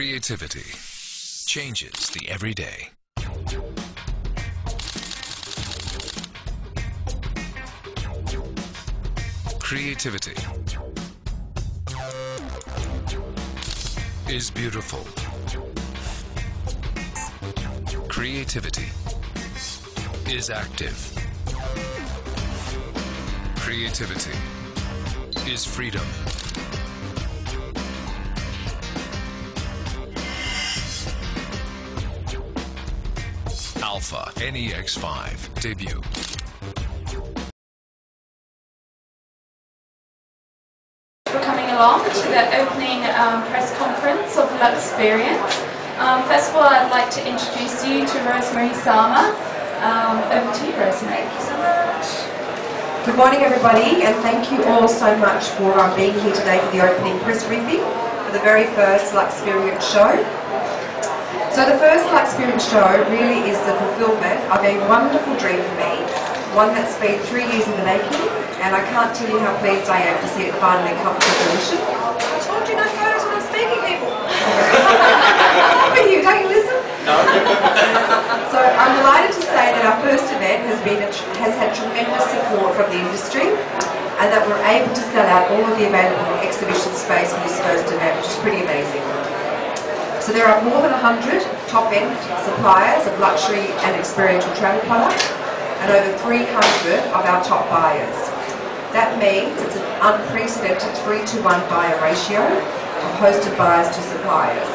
Creativity changes the everyday. Creativity is beautiful. Creativity is active. Creativity is freedom. Alpha NEX5 debut. For coming along to the opening press conference of Luxperience. First of all, I'd like to introduce you to Rosemary Sama. Over to you, Rosemary. Thank you so much. Good morning, everybody, and thank you all so much for being here today for the opening press briefing for the very first Luxperience show. So the first Luxperience show really is the fulfilment of a wonderful dream for me, one that's been 3 years in the making, and I can't tell you how pleased I am to see it finally come to fruition. I told you no photos when I'm speaking, people. What's with you? Don't you listen? No. So I'm delighted to say that our first event has had tremendous support from the industry, and that we're able to sell out all of the available exhibition space for this first event, which is pretty amazing. So there are more than 100 top-end suppliers of luxury and experiential travel products, and over 300 of our top buyers. That means it's an unprecedented 3-to-1 buyer ratio of hosted buyers to suppliers,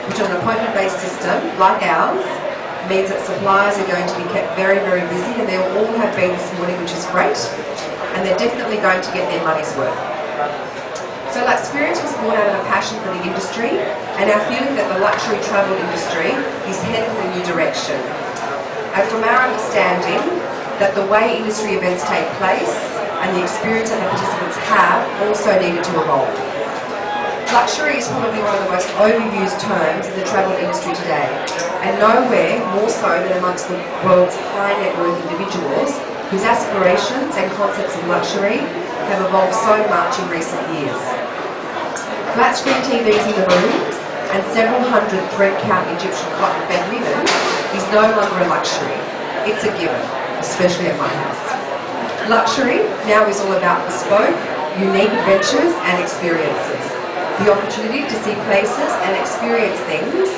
which on an appointment-based system like ours means that suppliers are going to be kept very, very busy, and they all have been this morning, which is great, and they're definitely going to get their money's worth. So Luxperience was born out of a passion for the industry and our feeling that the luxury travel industry is heading in a new direction. And from our understanding that the way industry events take place and the experience that the participants have also needed to evolve. Luxury is probably one of the most overused terms in the travel industry today, and nowhere more so than amongst the world's high net worth individuals whose aspirations and concepts of luxury have evolved so much in recent years. Flat screen TVs in the rooms and several hundred thread count Egyptian cotton bed linen is no longer a luxury. It's a given, especially at my house. Luxury now is all about bespoke, unique adventures and experiences. The opportunity to see places and experience things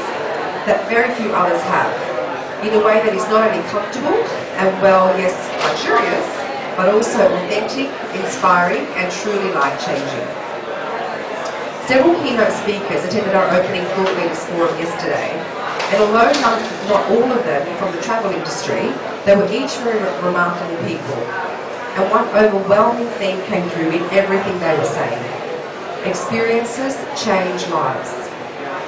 that very few others have, in a way that is not only comfortable and, well, yes, luxurious, but also authentic, inspiring and truly life-changing. Several keynote speakers attended our opening thought leaders forum yesterday, and although not all of them from the travel industry, they were each very remarkable people. And one overwhelming theme came through in everything they were saying. Experiences change lives,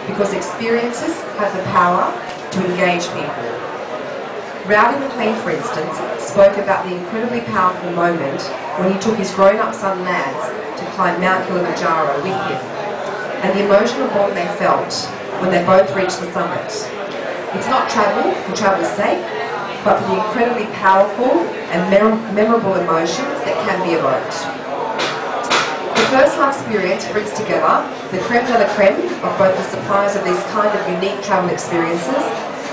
because experiences have the power to engage people. Rowdy McLean, for instance, spoke about the incredibly powerful moment when he took his grown-up son Lance to climb Mount Kilimanjaro with him, and the emotional bond they felt when they both reached the summit. It's not travel for travel's sake, but for the incredibly powerful and memorable emotions that can be evoked. The first Luxperience brings together the creme de la creme of both the suppliers of these kind of unique travel experiences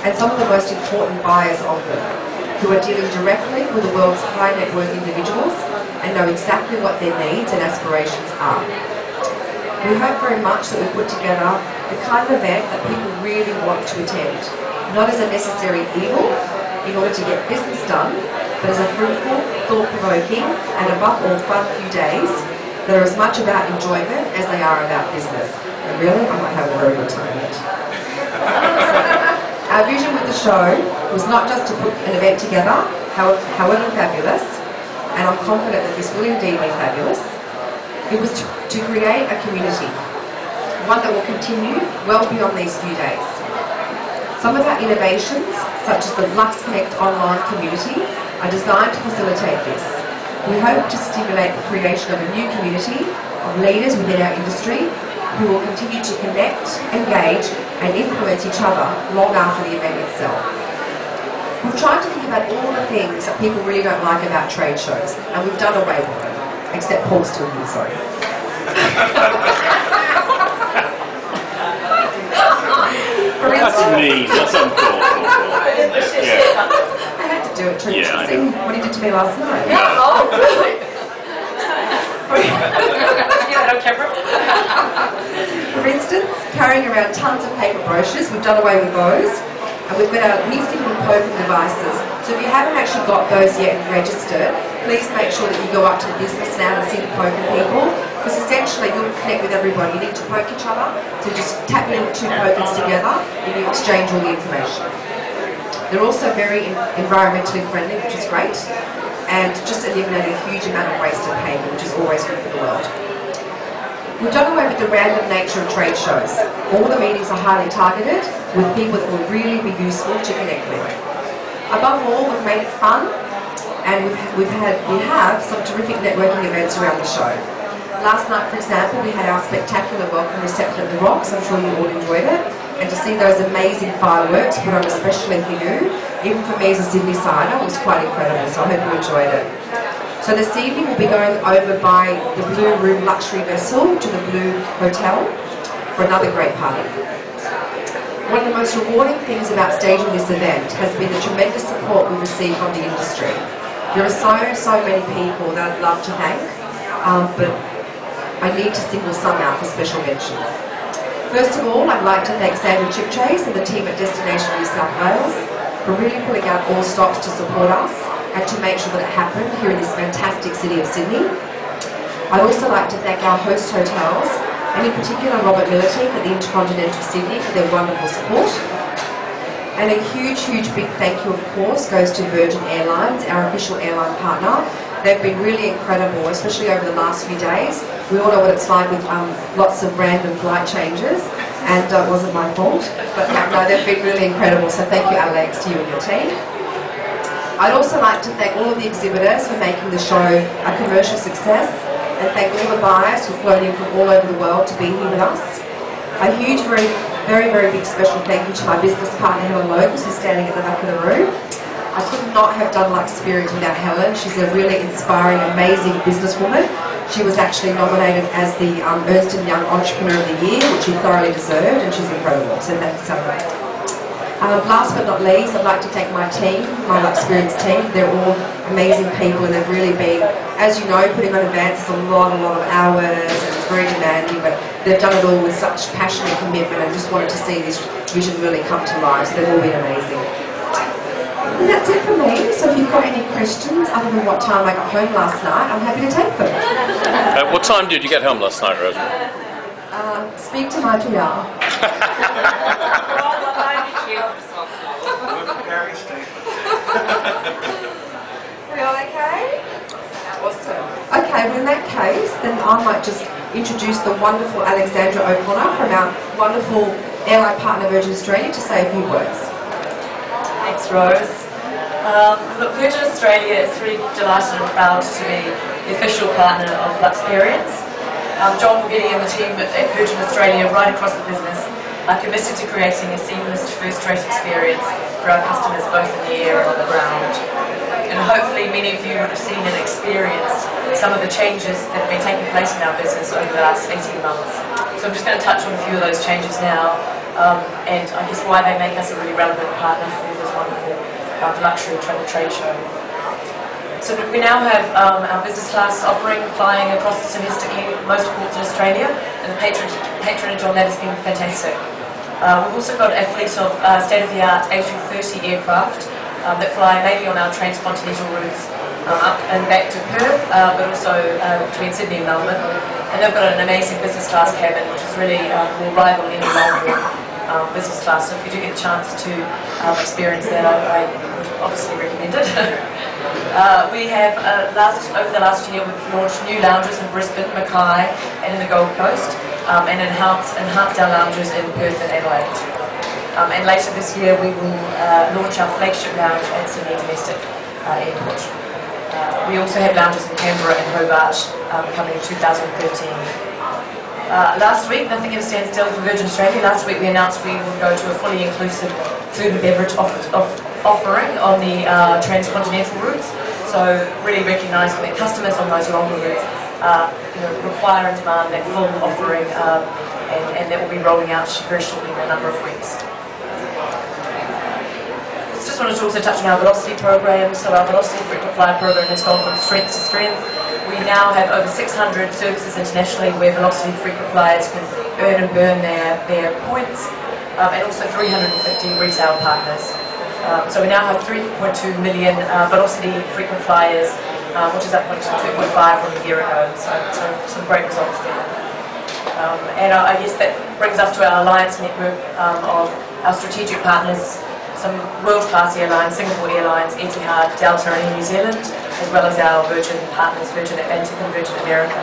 and some of the most important buyers of them, who are dealing directly with the world's high net worth individuals and know exactly what their needs and aspirations are. We hope very much that we put together the kind of event that people really want to attend, not as a necessary evil in order to get business done, but as a fruitful, thought-provoking and above all fun few days that are as much about enjoyment as they are about business. And really, I might have a very good time yet. Our vision with the show was not just to put an event together, however fabulous, and I'm confident that this will indeed be fabulous. It was to create a community, one that will continue well beyond these few days. Some of our innovations, such as the Lux Connect online community, are designed to facilitate this. We hope to stimulate the creation of a new community of leaders within our industry who will continue to connect, engage and influence each other long after the event itself. We've tried to think about all the things that people really don't like about trade shows, and we've done away with them. Except Paul's still here, sorry. mean. That's uncalled for. Yeah. I had to do it, Trish. Yeah, I See know. what he did to me last night. Yeah. Oh, really? For instance, carrying around tons of paper brochures, we've done away with those. And we've got our nifty little poking devices. So if you haven't actually got those yet and registered, please make sure that you go up to the business now and see the poking people. Because essentially you'll connect with everybody. You need to poke each other. So just tap your two pokers together and you exchange all the information. They're also very environmentally friendly, which is great. And just eliminating a huge amount of wasted paper, which is always good for the world. We've done away with the random nature of trade shows. All the meetings are highly targeted with people that will really be useful to connect with. Above all, we've made it fun, and we have some terrific networking events around the show. Last night, for example, we had our spectacular welcome reception at the Rocks. I'm sure you all enjoyed it. And to see those amazing fireworks put on especially for you, even for me as a Sydney sider, was quite incredible, so I hope you enjoyed it. So this evening we'll be going over by the Blue Room luxury vessel to the Blue Hotel for another great party. One of the most rewarding things about staging this event has been the tremendous support we've received from the industry. There are so many people that I'd love to thank, but I need to single some out for special mention. First of all, I'd like to thank Sandra Chipchase and the team at Destination New South Wales for really pulling out all stops to support us and to make sure that it happened here in this fantastic city of Sydney. I'd also like to thank our host hotels, and in particular Robert Millerting at the Intercontinental Sydney for their wonderful support. And a huge big thank you, of course, goes to Virgin Airlines, our official airline partner. They've been really incredible, especially over the last few days. We all know what it's like with lots of random flight changes, and it wasn't my fault. But no, they've been really incredible, so thank you, Alex, to you and your team. I'd also like to thank all of the exhibitors for making the show a commercial success, and thank all the buyers who've flown in from all over the world to be here with us. A huge, very big special thank you to my business partner Helen Lopes, who's standing at the back of the room. I could not have done Luxperience without Helen. She's a really inspiring, amazing businesswoman. She was actually nominated as the Ernst & Young Entrepreneur of the Year, which she thoroughly deserved, and she's incredible, so thanks Helen. Last but not least, I'd like to thank my team, my Luxperience team. They're all amazing people, and they've really been, as you know, putting on events is a lot of hours, and it's very demanding, but they've done it all with such passion and commitment, and just wanted to see this vision really come to life, so they've all been amazing. And that's it for me, so if you've got any questions, other than what time I got home last night, I'm happy to take them. What time did you get home last night, Rosemary? Speak to my PR. We all okay? Awesome. Okay, well in that case, then I might just introduce the wonderful Alexandra O'Connor from our wonderful airline partner Virgin Australia to say a few words. Thanks, Rose. Look, Virgin Australia is really delighted and proud to be the official partner of Luxperience. John Giddy and the team at Virgin Australia right across the business are committed to creating a seamless first-rate experience for our customers both in the air and on the ground. And hopefully many of you would have seen and experienced some of the changes that have been taking place in our business over the last 18 months. So I'm just going to touch on a few of those changes now, and I guess why they make us a really relevant partner for this wonderful luxury travel trade show. So we now have our business class offering flying across domestically most ports in Australia, and the patronage on that has been fantastic. We've also got a fleet of state-of-the-art A330 aircraft that fly mainly on our transcontinental routes up and back to Perth, but also between Sydney and Melbourne. And they've got an amazing business class cabin, which is really will rival any long-haul business class. So if you do get a chance to experience that, I would obviously recommend it. We have, over the last year, we've launched new lounges in Brisbane, Mackay and in the Gold Coast, and enhanced our lounges in Perth and Adelaide. And later this year we will launch our flagship lounge at Sydney Domestic Airport. We also have lounges in Canberra and Hobart coming in 2013. Last week, nothing ever stands still for Virgin Australia. Last week we announced we would go to a fully inclusive food and beverage offering on the transcontinental routes. So really recognising that customers on those longer routes require and demand that full offering, and that will be rolling out very shortly in a number of weeks. just wanted to also touch on our Velocity program. So our Velocity Frequent Flyer program has gone from strength to strength. We now have over 600 services internationally where Velocity Frequent Flyers can earn and burn their points, and also 350 retail partners. So we now have 3.2 million Velocity Frequent Flyers, which is up to 2.5 from a year ago. So some great results there. And I guess that brings us to our alliance network of our strategic partners, some world-class airlines, Singapore Airlines, Etihad, Delta and Air New Zealand, as well as our Virgin partners, Virgin Atlantic and Virgin America.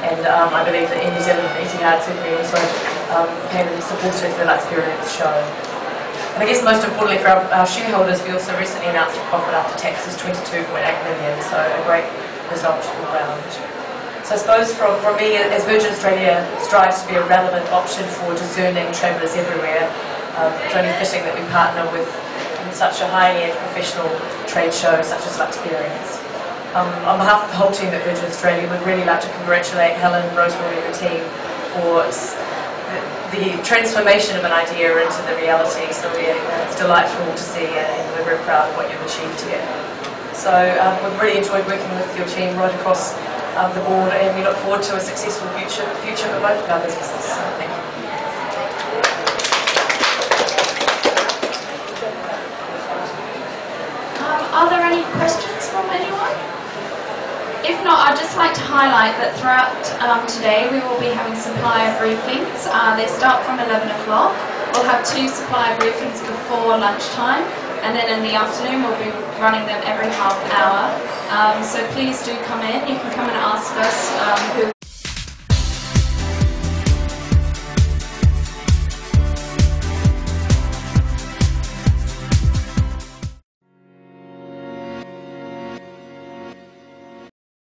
And I believe that Air New Zealand and Etihad certainly also came and supported the Luxperience show. And I guess most importantly for our shareholders, we also recently announced a profit after tax is 22.8 million, so a great result all round. So I suppose from me, as Virgin Australia strives to be a relevant option for discerning travellers everywhere, it's only fitting that we partner with such a high-end professional trade show such as Luxperience. On behalf of the whole team at Virgin Australia, we'd really like to congratulate Helen, Rosemary and the team for the transformation of an idea into the reality. So it's delightful to see and we're very proud of what you've achieved here. So we've really enjoyed working with your team right across the board, and we look forward to a successful future for both of our businesses. So thank you. Are there any questions from anyone? If not, I'd just like to highlight that throughout today we will be having supplier briefings. They start from 11 o'clock. We'll have 2 supplier briefings before lunchtime, and then in the afternoon we'll be running them every half hour. So please do come in. You can come and ask us who